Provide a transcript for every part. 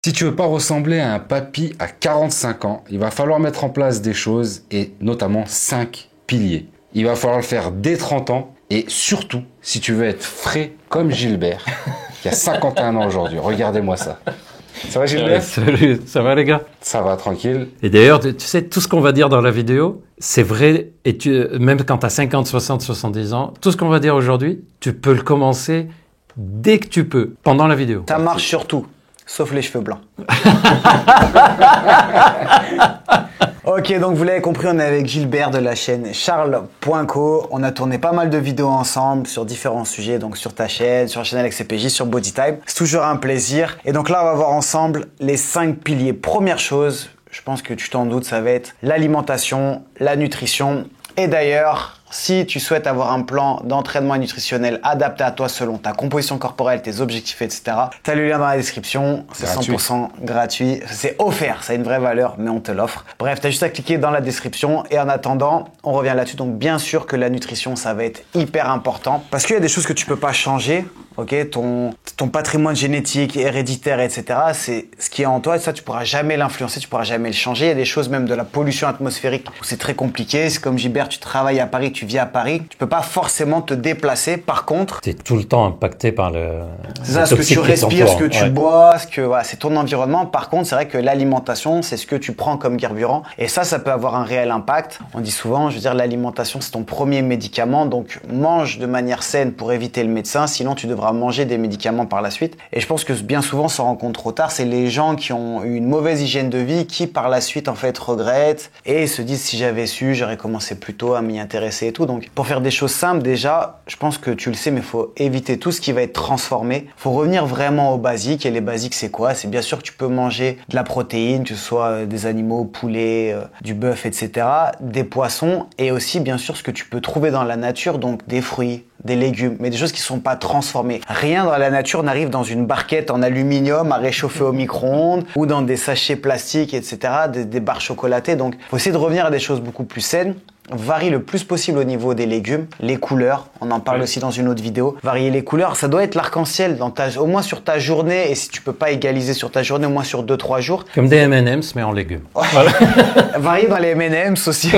Si tu veux pas ressembler à un papy à 45 ans, il va falloir mettre en place des choses et notamment 5 piliers. Il va falloir le faire dès 30 ans et surtout, si tu veux être frais comme Gilbert, qui a 51 ans aujourd'hui. Regardez-moi ça. Ça va Gilbert? Salut, ça va les gars? Ça va, tranquille. Et d'ailleurs, tu sais, tout ce qu'on va dire dans la vidéo, c'est vrai, et même quand tu as 50, 60, 70 ans, tout ce qu'on va dire aujourd'hui, tu peux le commencer dès que tu peux, pendant la vidéo. Ça marche sur tout, sauf les cheveux blancs. Ok, donc vous l'avez compris, on est avec Gilbert de la chaîne Charles.co. On a tourné pas mal de vidéos ensemble sur différents sujets, donc sur ta chaîne, sur la chaîne Alex CPJ, sur Bodytype. C'est toujours un plaisir. Et donc là, on va voir ensemble les 5 piliers. Première chose, je pense que tu t'en doutes, ça va être l'alimentation, la nutrition. Et d'ailleurs, si tu souhaites avoir un plan d'entraînement nutritionnel adapté à toi selon ta composition corporelle, tes objectifs, etc., tu as le lien dans la description. C'est 100% gratuit. C'est offert. Ça a une vraie valeur, mais on te l'offre. Bref, tu as juste à cliquer dans la description. Et en attendant, on revient là-dessus. Donc, bien sûr que la nutrition, ça va être hyper important parce qu'il y a des choses que tu peux pas changer. Ok, ton patrimoine génétique, héréditaire, etc., c'est ce qui est en toi, et ça, tu pourras jamais l'influencer, tu pourras jamais le changer. Il y a des choses, même de la pollution atmosphérique, où c'est très compliqué. C'est comme Gilbert, tu travailles à Paris, tu vis à Paris, tu peux pas forcément te déplacer. Par contre, tu es tout le temps impacté par le. C'est ça, ce que tu respires, ce que tu bois, voilà, c'est ton environnement. Par contre, c'est vrai que l'alimentation, c'est ce que tu prends comme carburant, et ça peut avoir un réel impact. On dit souvent, je veux dire, l'alimentation, c'est ton premier médicament, donc mange de manière saine pour éviter le médecin, sinon tu devras manger des médicaments par la suite. Et je pense que bien souvent, on s'en rend compte trop tard, c'est les gens qui ont eu une mauvaise hygiène de vie qui par la suite en fait regrettent et se disent si j'avais su, j'aurais commencé plus tôt à m'y intéresser et tout. Donc pour faire des choses simples, déjà, je pense que tu le sais, mais il faut éviter tout ce qui va être transformé. Il faut revenir vraiment aux basiques. Et les basiques, c'est quoi? C'est bien sûr que tu peux manger de la protéine, que ce soit des animaux, poulet, du bœuf, etc., des poissons, et aussi bien sûr ce que tu peux trouver dans la nature, donc des fruits, des légumes, mais des choses qui ne sont pas transformées. Rien dans la nature n'arrive dans une barquette en aluminium à réchauffer au micro-ondes ou dans des sachets plastiques, etc., des barres chocolatées. Donc, il faut essayer de revenir à des choses beaucoup plus saines. Varie le plus possible au niveau des légumes, les couleurs, on en parle aussi dans une autre vidéo. Varier les couleurs, ça doit être l'arc-en-ciel au moins sur ta journée, et si tu peux pas égaliser sur ta journée, au moins sur 2-3 jours. Comme des M&M's mais en légumes. Voilà. Varier dans les M&M's aussi.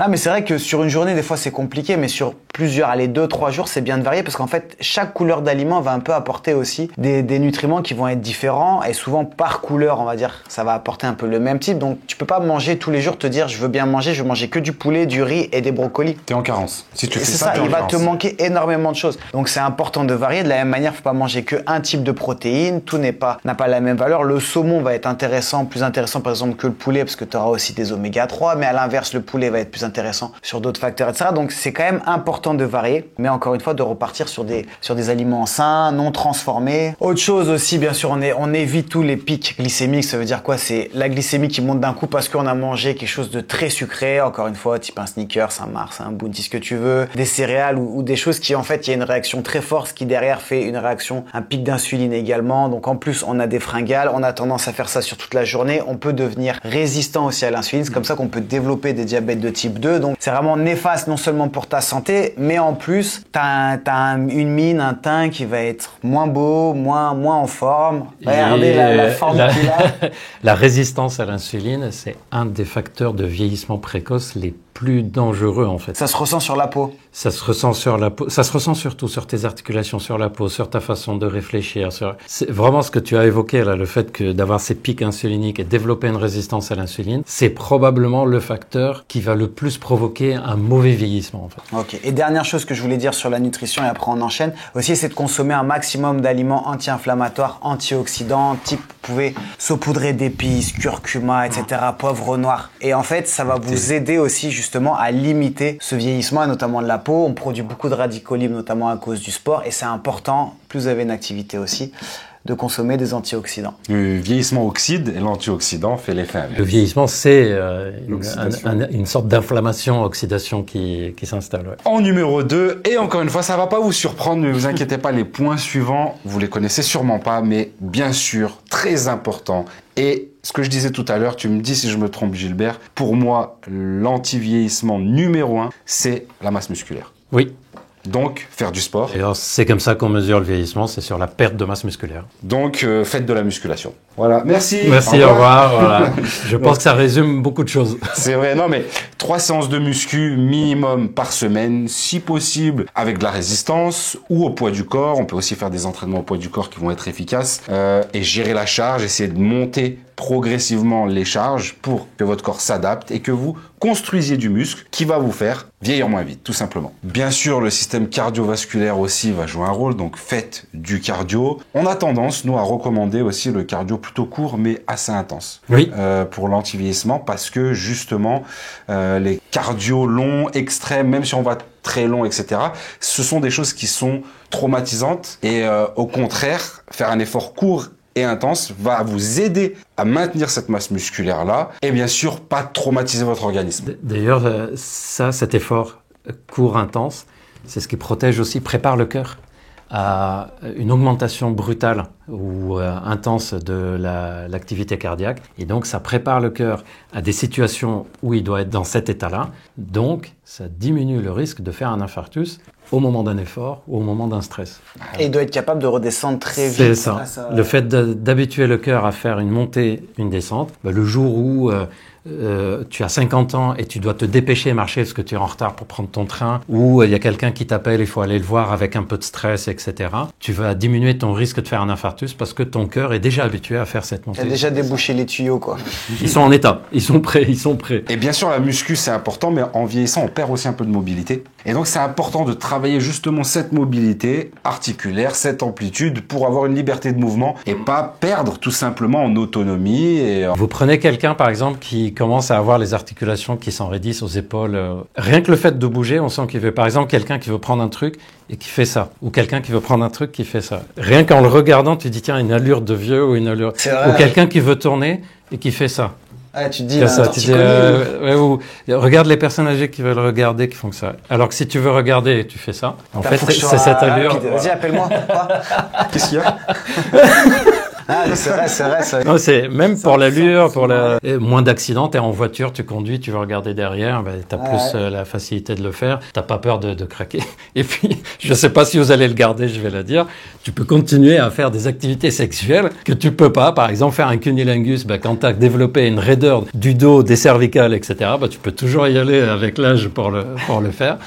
Non, mais c'est vrai que sur une journée, des fois, c'est compliqué, mais sur plusieurs, allez, 2-3 jours, c'est bien de varier parce qu'en fait, chaque couleur d'aliment va un peu apporter aussi des nutriments qui vont être différents, et souvent par couleur, on va dire, ça va apporter un peu le même type. Donc, tu peux pas manger tous les jours, te dire, je veux bien manger, je veux manger que du poulet, du riz et des brocolis. T'es en carence. Si tu fais ça, il va te manquer énormément de choses. Donc, c'est important de varier. De la même manière, faut pas manger que un type de protéines. Tout n'a pas la même valeur. Le saumon va être intéressant, plus intéressant par exemple que le poulet parce que tu auras aussi des oméga 3, mais à l'inverse, le poulet va être plus intéressant sur d'autres facteurs, etc. Donc, c'est quand même important de varier, mais encore une fois, de repartir sur des aliments sains, non transformés. Autre chose aussi, bien sûr, on évite tous les pics glycémiques. Ça veut dire quoi? C'est la glycémie qui monte d'un coup parce qu'on a mangé quelque chose de très sucré, encore une fois, type un Snickers, un Mars, un Bounty, ce que tu veux, des céréales ou des choses qui, en fait, il y a une réaction très forte qui derrière fait une réaction, un pic d'insuline également. Donc, en plus, on a des fringales, on a tendance à faire ça sur toute la journée. On peut devenir résistant aussi à l'insuline. C'est comme ça qu'on peut développer des diabètes de type 2. Donc, c'est vraiment néfaste non seulement pour ta santé, mais en plus, t'as une mine, un teint qui va être moins beau, moins en forme. Regardez la forme qu'il a. La résistance à l'insuline, c'est un des facteurs de vieillissement précoce les plus dangereux en fait. Ça se ressent sur la peau. Ça se ressent sur la peau. Ça se ressent surtout sur tes articulations, sur la peau, sur ta façon de réfléchir. C'est vraiment ce que tu as évoqué là, le fait que d'avoir ces pics insuliniques et développer une résistance à l'insuline, c'est probablement le facteur qui va le plus provoquer un mauvais vieillissement en fait. Ok. Et dernière chose que je voulais dire sur la nutrition et après on enchaîne, aussi c'est de consommer un maximum d'aliments anti-inflammatoires, antioxydants, type vous pouvez saupoudrer d'épices, curcuma, etc., poivre noir. Et en fait, ça va vous aider aussi justement à limiter ce vieillissement et notamment de la peau. On produit beaucoup de radicaux libres, notamment à cause du sport, et c'est important, plus vous avez une activité aussi, de consommer des antioxydants. Le vieillissement oxyde et l'antioxydant fait l'effet inverse. Le vieillissement, c'est une sorte d'inflammation, oxydation qui s'installe. Ouais. En numéro 2, et encore une fois, ça va pas vous surprendre, ne vous inquiétez pas, les points suivants, vous les connaissez sûrement pas, mais bien sûr, très important. Et ce que je disais tout à l'heure, tu me dis si je me trompe Gilbert, pour moi, l'anti-vieillissement numéro 1, c'est la masse musculaire. Oui. Donc, faire du sport. Et alors, c'est comme ça qu'on mesure le vieillissement, c'est sur la perte de masse musculaire. Donc, faites de la musculation. Voilà, merci. Merci, au revoir. Voilà. Je pense que ça résume beaucoup de choses. C'est vrai, non mais 3 séances de muscu minimum par semaine, si possible avec de la résistance ou au poids du corps. On peut aussi faire des entraînements au poids du corps qui vont être efficaces et gérer la charge, essayer de monter progressivement les charges pour que votre corps s'adapte et que vous construisiez du muscle qui va vous faire vieillir moins vite, tout simplement. Bien sûr, le système cardiovasculaire aussi va jouer un rôle, donc faites du cardio. On a tendance, nous, à recommander aussi le cardio plutôt court, mais assez intense. Oui. Pour l'anti-vieillissement, parce que justement, les cardio longs, extrêmes, même si on va très long, etc., ce sont des choses qui sont traumatisantes et au contraire, faire un effort court et intense va vous aider à maintenir cette masse musculaire-là et bien sûr pas traumatiser votre organisme. D'ailleurs, cet effort court, intense, c'est ce qui protège aussi, prépare le cœur à une augmentation brutale ou intense de l'activité cardiaque. Et donc, ça prépare le cœur à des situations où il doit être dans cet état-là. Donc, ça diminue le risque de faire un infarctus au moment d'un effort ou au moment d'un stress. Et il doit être capable de redescendre très vite. C'est ça. Le fait d'habituer le cœur à faire une montée, une descente, le jour où tu as 50 ans et tu dois te dépêcher et marcher parce que tu es en retard pour prendre ton train, ou il y a quelqu'un qui t'appelle, il faut aller le voir avec un peu de stress, etc. Tu vas diminuer ton risque de faire un infarctus parce que ton cœur est déjà habitué à faire cette montée. Il a déjà débouché les tuyaux, quoi. Ils sont en état, ils sont prêts. Et bien sûr, la muscu, c'est important, mais en vieillissant, on perd aussi un peu de mobilité. Et donc, c'est important de travailler justement cette mobilité articulaire, cette amplitude, pour avoir une liberté de mouvement et pas perdre tout simplement en autonomie. Vous prenez quelqu'un, par exemple, qui commence à avoir les articulations qui s'enraidissent aux épaules. Rien que le fait de bouger, on sent qu'il veut. Par exemple, quelqu'un qui veut prendre un truc et qui fait ça. Ou quelqu'un qui veut prendre un truc qui fait ça. Rien qu'en le regardant, tu dis, tiens, une allure de vieux ou une allure... Ou quelqu'un qui veut tourner et qui fait ça. Ah, tu te dis, regarde les personnes âgées qui veulent regarder, qui font que ça. Alors que si tu veux regarder, tu fais ça. En fait, c'est cette allure. Vas-y, appelle-moi. Qu'est-ce qu'il y a? Ah, c'est vrai. Non, c'est même pour l'allure, moins d'accidents, t'es en voiture, tu conduis, tu veux regarder derrière, t'as plus la facilité de le faire, t'as pas peur de craquer. Et puis, je sais pas si vous allez le garder, je vais le dire, tu peux continuer à faire des activités sexuelles que tu peux pas, par exemple, faire un cunnilingus, quand t'as développé une raideur du dos, des cervicales, etc., tu peux toujours y aller avec l'âge pour le faire.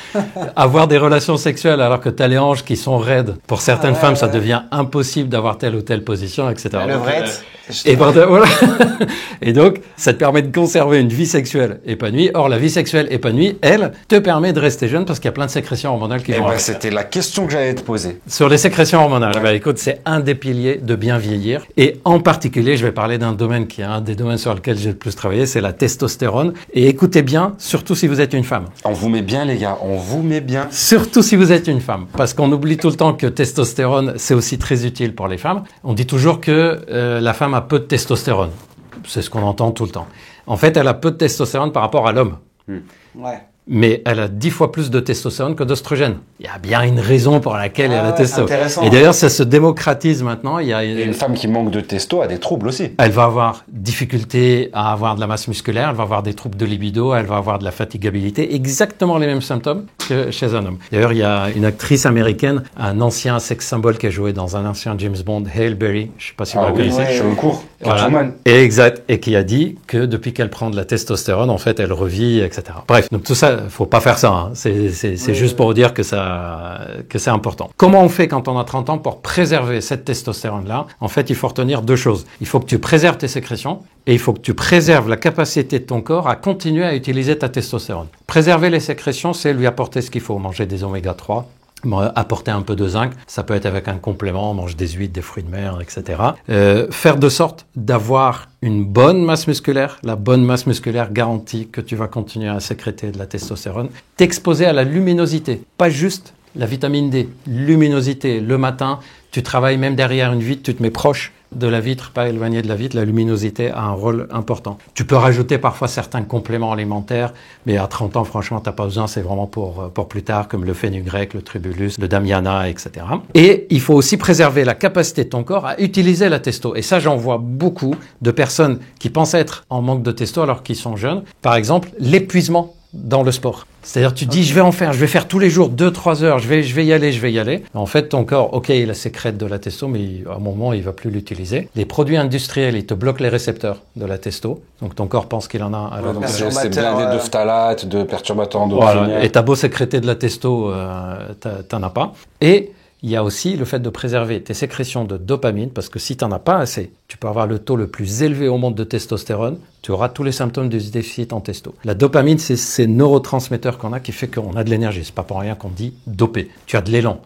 Avoir des relations sexuelles alors que t'as les hanches qui sont raides. Pour certaines femmes, ça devient impossible d'avoir telle ou telle position, etc. Voilà. Et donc, ça te permet de conserver une vie sexuelle épanouie. Or, la vie sexuelle épanouie, elle, te permet de rester jeune parce qu'il y a plein de sécrétions hormonales qui vont avec. C'était la question que j'allais te poser. Sur les sécrétions hormonales, écoute, c'est un des piliers de bien vieillir. Et en particulier, je vais parler d'un domaine qui est un des domaines sur lequel j'ai le plus travaillé, c'est la testostérone. Et écoutez bien, surtout si vous êtes une femme. On vous met bien, les gars, on vous met bien. Surtout si vous êtes une femme. Parce qu'on oublie tout le temps que testostérone, c'est aussi très utile pour les femmes. On dit toujours que la femme a peu de testostérone. C'est ce qu'on entend tout le temps. En fait, elle a peu de testostérone par rapport à l'homme. Ouais. Mais elle a 10 fois plus de testostérone que d'ostrogène. Il y a bien une raison pour laquelle elle a la testostérone. Et d'ailleurs, ça se démocratise maintenant. Et une femme qui manque de testo a des troubles aussi. Elle va avoir difficulté à avoir de la masse musculaire, elle va avoir des troubles de libido, elle va avoir de la fatigabilité, exactement les mêmes symptômes que chez un homme. D'ailleurs, il y a une actrice américaine, un ancien sex symbole qui a joué dans un ancien James Bond, Halle Berry, je ne sais pas si vous la connaissez. Je le cours. Voilà. Exact. Et qui a dit que depuis qu'elle prend de la testostérone, en fait, elle revit, etc. Bref, donc tout ça, faut pas faire ça. Hein. C'est juste pour vous dire que c'est important. Comment on fait quand on a 30 ans pour préserver cette testostérone-là? En fait, il faut retenir deux choses. Il faut que tu préserves tes sécrétions et il faut que tu préserves la capacité de ton corps à continuer à utiliser ta testostérone. Préserver les sécrétions, c'est lui apporter ce qu'il faut. Manger des oméga 3. Apporter un peu de zinc, ça peut être avec un complément, on mange des huîtres, des fruits de mer, etc. Faire de sorte d'avoir une bonne masse musculaire, la bonne masse musculaire garantit que tu vas continuer à sécréter de la testostérone. T'exposer à la luminosité, pas juste la vitamine D, luminosité. Le matin, tu travailles même derrière une vitre, tu te mets proche de la vitre, pas éloigné de la vitre, la luminosité a un rôle important. Tu peux rajouter parfois certains compléments alimentaires, mais à 30 ans, franchement, t'as pas besoin, c'est vraiment pour plus tard, comme le fenugrec, le tribulus, le damiana, etc. Et il faut aussi préserver la capacité de ton corps à utiliser la testo. Et ça, j'en vois beaucoup de personnes qui pensent être en manque de testo alors qu'ils sont jeunes. Par exemple, l'épuisement dans le sport. C'est-à-dire, tu dis, je vais faire tous les jours 2-3 heures, je vais y aller. En fait, ton corps, ok, il sécrète de la testo, mais à un moment, il va plus l'utiliser. Les produits industriels, ils te bloquent les récepteurs de la testo. Donc, ton corps pense qu'il en a. Donc, c'est blindé de phtalates, de perturbateurs endocriniens. Voilà. Et t'as beau sécréter de la testo, t'en as pas. Et il y a aussi le fait de préserver tes sécrétions de dopamine, parce que si tu n'en as pas assez, tu peux avoir le taux le plus élevé au monde de testostérone, tu auras tous les symptômes du déficit en testo. La dopamine, c'est ces neurotransmetteurs qu'on a qui fait qu'on a de l'énergie. C'est pas pour rien qu'on dit dopé. Tu as de l'élan.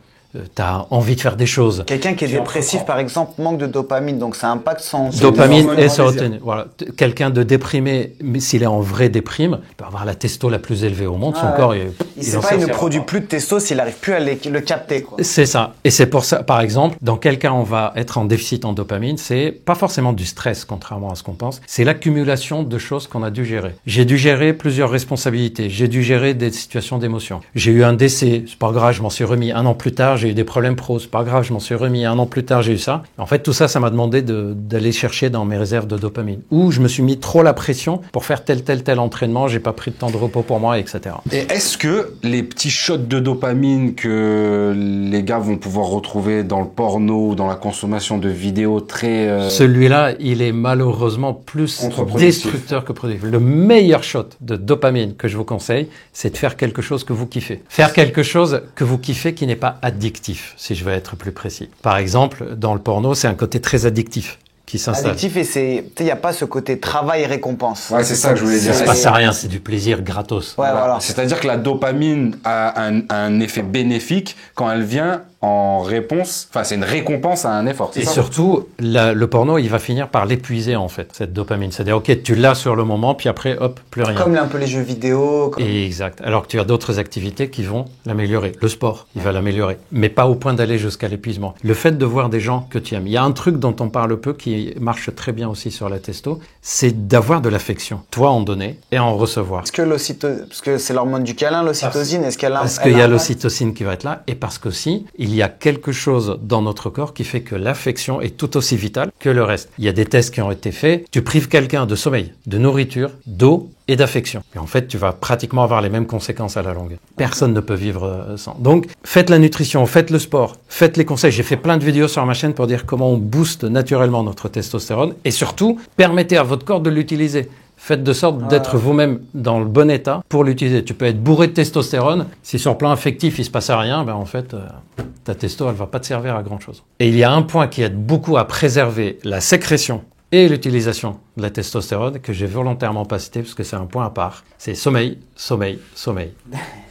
Tu as envie de faire des choses. Quelqu'un qui est dépressif, par exemple, manque de dopamine, donc ça impacte son... Dopamine et sérotonine. Voilà. Quelqu'un de déprimé, mais s'il est en vraie déprime, il peut avoir la testo la plus élevée au monde. Son corps, il ne produit plus de testo s'il n'arrive plus à le capter, quoi. C'est ça. Et c'est pour ça, par exemple, dans quel cas on va être en déficit en dopamine, c'est pas forcément du stress, contrairement à ce qu'on pense. C'est l'accumulation de choses qu'on a dû gérer. J'ai dû gérer plusieurs responsabilités. J'ai dû gérer des situations d'émotion. J'ai eu un décès, c'est pas grave, je m'en suis remis 1 an plus tard. J'ai eu des problèmes pro, c'est pas grave, je m'en suis remis 1 an plus tard, j'ai eu ça. En fait, tout ça, ça m'a demandé d'aller chercher dans mes réserves de dopamine. Ou je me suis mis trop la pression pour faire tel entraînement, j'ai pas pris de temps de repos pour moi, etc. Et est-ce que les petits shots de dopamine que les gars vont pouvoir retrouver dans le porno ou dans la consommation de vidéos très... Celui-là, il est malheureusement plus destructeur que productif. Le meilleur shot de dopamine que je vous conseille, c'est de faire quelque chose que vous kiffez. Faire quelque chose que vous kiffez qui n'est pas addictif, si je veux être plus précis. Par exemple, dans le porno, c'est un côté très addictif qui s'installe. Addictif, et il n'y a pas ce côté travail et récompense. Ouais, c'est ça que je voulais dire. Ça se passe à rien, c'est du plaisir gratos. Ouais, voilà. C'est-à-dire que la dopamine a un effet bénéfique quand elle vient en réponse, enfin c'est une récompense à un effort. Et surtout, le porno, il va finir par l'épuiser en fait, cette dopamine. C'est-à-dire, ok, tu l'as sur le moment, puis après, hop, plus rien. Comme un peu les jeux vidéo. Exact. Alors que tu as d'autres activités qui vont l'améliorer. Le sport, il va l'améliorer, mais pas au point d'aller jusqu'à l'épuisement. Le fait de voir des gens que tu aimes. Il y a un truc dont on parle peu qui marche très bien aussi sur la testo, c'est d'avoir de l'affection. Toi en donner et en recevoir. Parce que c'est l'hormone du câlin, l'ocytocine, est-ce qu'elle a... Parce qu'il y a l'ocytocine qui va être là, et parce qu'aussi, il y a quelque chose dans notre corps qui fait que l'affection est tout aussi vitale que le reste. Il y a des tests qui ont été faits. Tu prives quelqu'un de sommeil, de nourriture, d'eau et d'affection. Et en fait, tu vas pratiquement avoir les mêmes conséquences à la longue. Personne ne peut vivre sans. Donc, faites la nutrition, faites le sport, faites les conseils. J'ai fait plein de vidéos sur ma chaîne pour dire comment on booste naturellement notre testostérone et surtout, permettez à votre corps de l'utiliser. Faites de sorte d'être vous-même dans le bon état pour l'utiliser. Tu peux être bourré de testostérone. Si sur le plan affectif, il se passe rien, ben en fait, ta testo, elle va pas te servir à grand-chose. Et il y a un point qui aide beaucoup à préserver la sécrétion et l'utilisation de la testostérone que j'ai volontairement pas cité parce que c'est un point à part. C'est sommeil, sommeil, sommeil.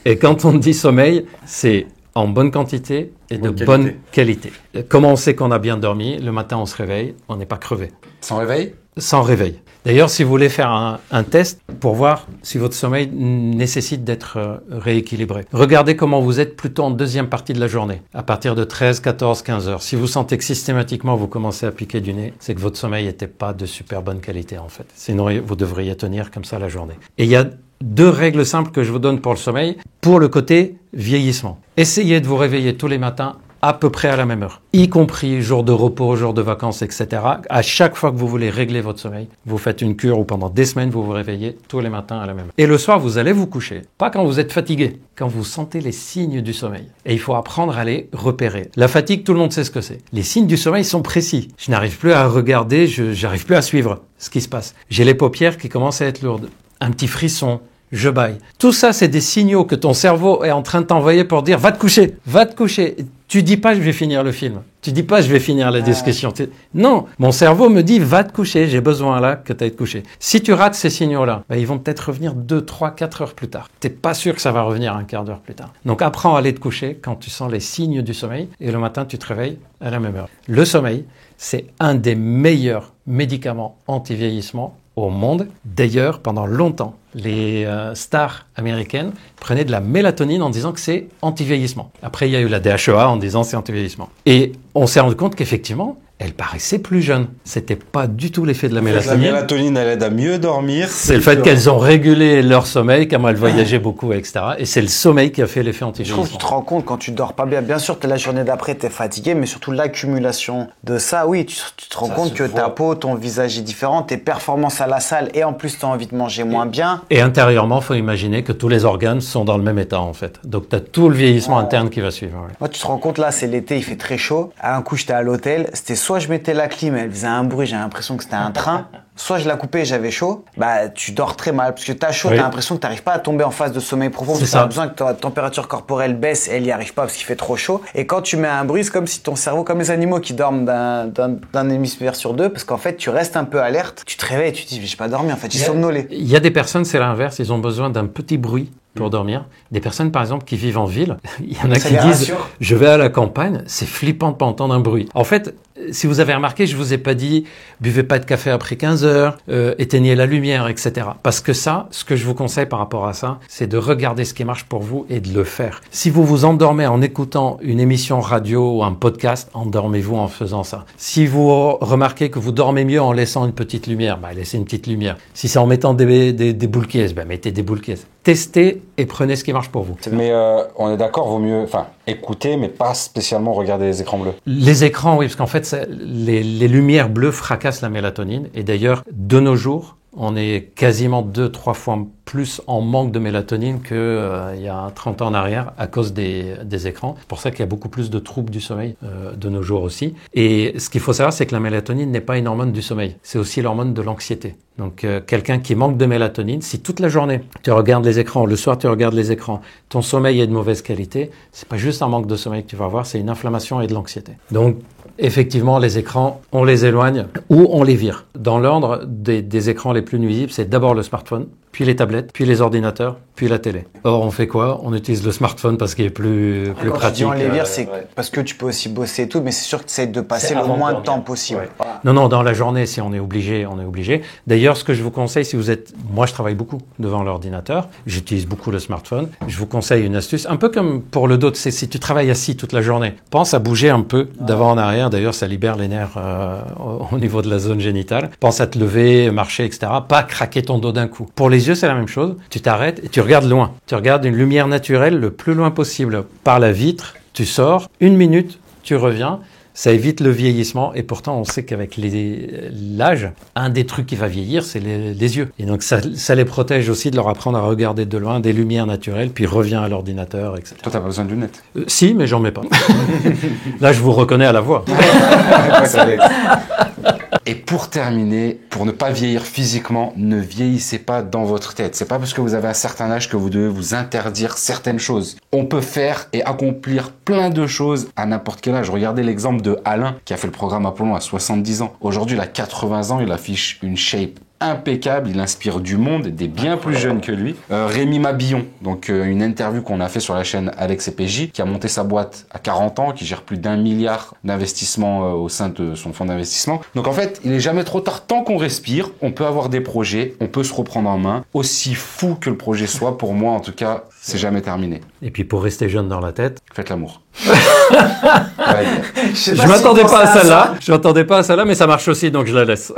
Et quand on dit sommeil, c'est en bonne quantité et de bonne qualité. Comment on sait qu'on a bien dormi? Le matin, on se réveille, on n'est pas crevé. Sans réveil? Sans réveil. D'ailleurs, si vous voulez faire un test pour voir si votre sommeil nécessite d'être rééquilibré, regardez comment vous êtes plutôt en deuxième partie de la journée, à partir de 13, 14, 15 heures. Si vous sentez que systématiquement vous commencez à piquer du nez, c'est que votre sommeil n'était pas de super bonne qualité en fait. Sinon, vous devriez tenir comme ça la journée. Et il y a 2 règles simples que je vous donne pour le sommeil, pour le côté vieillissement. Essayez de vous réveiller tous les matins à peu près à la même heure, y compris jour de repos, jour de vacances, etc. À chaque fois que vous voulez régler votre sommeil, vous faites une cure ou pendant des semaines, vous vous réveillez tous les matins à la même heure. Et le soir, vous allez vous coucher, pas quand vous êtes fatigué, quand vous sentez les signes du sommeil. Et il faut apprendre à les repérer. La fatigue, tout le monde sait ce que c'est. Les signes du sommeil sont précis. Je n'arrive plus à regarder, j'arrive plus à suivre ce qui se passe. J'ai les paupières qui commencent à être lourdes, un petit frisson, je bâille. Tout ça, c'est des signaux que ton cerveau est en train de t'envoyer pour dire « va te coucher, va te coucher ». Tu dis pas « je vais finir le film ». Tu dis pas « je vais finir la discussion ». Non, mon cerveau me dit « va te coucher, j'ai besoin là que tu ailles te coucher ». Si tu rates ces signaux-là, ils vont peut-être revenir 2, 3, 4 heures plus tard. T'es pas sûr que ça va revenir un quart d'heure plus tard. Donc apprends à aller te coucher quand tu sens les signes du sommeil et le matin, tu te réveilles à la même heure. Le sommeil, c'est un des meilleurs médicaments anti-vieillissement au monde. D'ailleurs, pendant longtemps, les stars américaines prenaient de la mélatonine en disant que c'est anti-vieillissement. Après, il y a eu la DHEA en disant que c'est anti-vieillissement. Et on s'est rendu compte qu'effectivement, elle paraissait plus jeune. C'était pas du tout l'effet de la mélatonine. La mélatonine, elle aide à mieux dormir. C'est le fait qu'elles ont régulé leur sommeil, comme elles voyageaient beaucoup, etc. Et c'est le sommeil qui a fait l'effet anti-vieillissement. Je trouve que tu te rends compte quand tu dors pas bien. Bien sûr, la journée d'après, tu es fatigué, mais surtout l'accumulation de ça, oui, tu te rends compte que ta peau, ton visage est différent, tes performances à la salle, et en plus, tu as envie de manger moins bien. Et intérieurement, il faut imaginer que tous les organes sont dans le même état, en fait. Donc, tu as tout le vieillissement interne qui va suivre. Ouais. Moi, tu te rends compte, là, c'est l'été, il fait très chaud. À un coup, j'étais à l'hôtel, c'était soit je mettais la clim, elle faisait un bruit, j'ai l'impression que c'était un train. Soit je la coupais et j'avais chaud, bah tu dors très mal parce que t'as chaud, t'as l'impression que t'arrives pas à tomber en phase de sommeil profond parce que t'as besoin que ta température corporelle baisse et elle y arrive pas parce qu'il fait trop chaud. Et quand tu mets un bruit, c'est comme si ton cerveau, comme les animaux qui dorment d'un hémisphère sur deux, parce qu'en fait tu restes un peu alerte, tu te réveilles et tu te dis j'ai pas dormi en fait, j'ai somnolé. Il y a des personnes, c'est l'inverse, ils ont besoin d'un petit bruit pour dormir. Des personnes, par exemple, qui vivent en ville, il y en a qui disent « je vais à la campagne, c'est flippant de pas entendre un bruit ». En fait, si vous avez remarqué, je vous ai pas dit « buvez pas de café après 15 heures, éteignez la lumière, etc. » Parce que ça, ce que je vous conseille par rapport à ça, c'est de regarder ce qui marche pour vous et de le faire. Si vous vous endormez en écoutant une émission radio ou un podcast, endormez-vous en faisant ça. Si vous remarquez que vous dormez mieux en laissant une petite lumière, bah laissez une petite lumière. Si c'est en mettant des boules caisses, bah mettez des boules caisses. Testez et prenez ce qui marche pour vous. Mais on est d'accord, vaut mieux écouter, mais pas spécialement regarder les écrans bleus. Les écrans, oui, parce qu'en fait, les lumières bleues fracassent la mélatonine. Et d'ailleurs, de nos jours, on est quasiment 2-3 fois plus en manque de mélatonine qu'il y a 30 ans en arrière à cause des écrans. C'est pour ça qu'il y a beaucoup plus de troubles du sommeil de nos jours aussi. Et ce qu'il faut savoir, c'est que la mélatonine n'est pas une hormone du sommeil. C'est aussi l'hormone de l'anxiété. Donc quelqu'un qui manque de mélatonine, si toute la journée tu regardes les écrans, le soir tu regardes les écrans, ton sommeil est de mauvaise qualité, c'est pas juste un manque de sommeil que tu vas avoir, c'est une inflammation et de l'anxiété. Donc effectivement, les écrans, on les éloigne ou on les vire. Dans l'ordre des écrans les plus nuisibles, c'est d'abord le smartphone, puis les tablettes, puis les ordinateurs, puis la télé. Or, on fait quoi? On utilise le smartphone parce qu'il est plus pratique. Quand tu dis on les vire, c'est parce que tu peux aussi bosser et tout, mais c'est sûr que tu essaies de passer le moins de temps possible. Ouais. Voilà. Non, dans la journée, si on est obligé, on est obligé. D'ailleurs, ce que je vous conseille, si vous êtes... Moi, je travaille beaucoup devant l'ordinateur. J'utilise beaucoup le smartphone. Je vous conseille une astuce, un peu comme pour le dos. C'est si tu travailles assis toute la journée, pense à bouger un peu d'avant en arrière. D'ailleurs, ça libère les nerfs au niveau de la zone génitale. Pense à te lever, marcher, etc. Pas craquer ton dos d'un coup. Pour les yeux, c'est la même chose. Tu t'arrêtes et tu regardes loin. Tu regardes une lumière naturelle le plus loin possible. Par la vitre, tu sors, 1 minute, tu reviens. Ça évite le vieillissement et pourtant on sait qu'avec l'âge, un des trucs qui va vieillir, c'est les yeux. Et donc ça les protège aussi de leur apprendre à regarder de loin des lumières naturelles, puis revient à l'ordinateur, etc. Toi, t'as pas besoin de lunettes? Si, mais j'en mets pas. Là, je vous reconnais à la voix. Et pour terminer, pour ne pas vieillir physiquement, ne vieillissez pas dans votre tête. C'est pas parce que vous avez un certain âge que vous devez vous interdire certaines choses. On peut faire et accomplir plein de choses à n'importe quel âge. Regardez l'exemple de Alain qui a fait le programme Apollon à 70 ans. Aujourd'hui, il a 80 ans, il affiche une shape impeccable, il inspire du monde, des bien plus jeunes que lui. Rémi Mabillon, donc une interview qu'on a fait sur la chaîne Alex et PJ, qui a monté sa boîte à 40 ans, qui gère plus d'1 milliard d'investissements au sein de son fonds d'investissement. Donc en fait, il est jamais trop tard. Tant qu'on respire, on peut avoir des projets, on peut se reprendre en main. Aussi fou que le projet soit, pour moi en tout cas, c'est jamais terminé. Et puis pour rester jeune dans la tête, faites l'amour. Je m'attendais pas à celle-là. Je m'attendais pas à celle-là, mais ça marche aussi, donc je la laisse.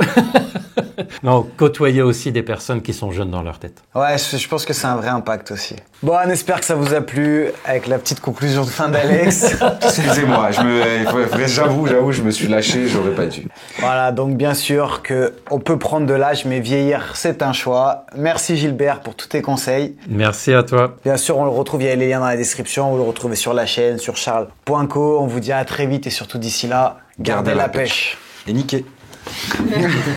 Non, côtoyer aussi des personnes qui sont jeunes dans leur tête. Ouais, je pense que c'est un vrai impact aussi. Bon, on espère que ça vous a plu avec la petite conclusion de fin d'Alex. Excusez-moi, j'avoue, je me suis lâché, j'aurais pas dû. Voilà, donc bien sûr que on peut prendre de l'âge, mais vieillir, c'est un choix. Merci Gilbert pour tous tes conseils. Merci à toi. Bien sûr, on le retrouve, il y a les liens dans la description, vous le retrouvez sur la chaîne, sur charles.co. On vous dit à très vite et surtout d'ici là, gardez la pêche. Et niquez.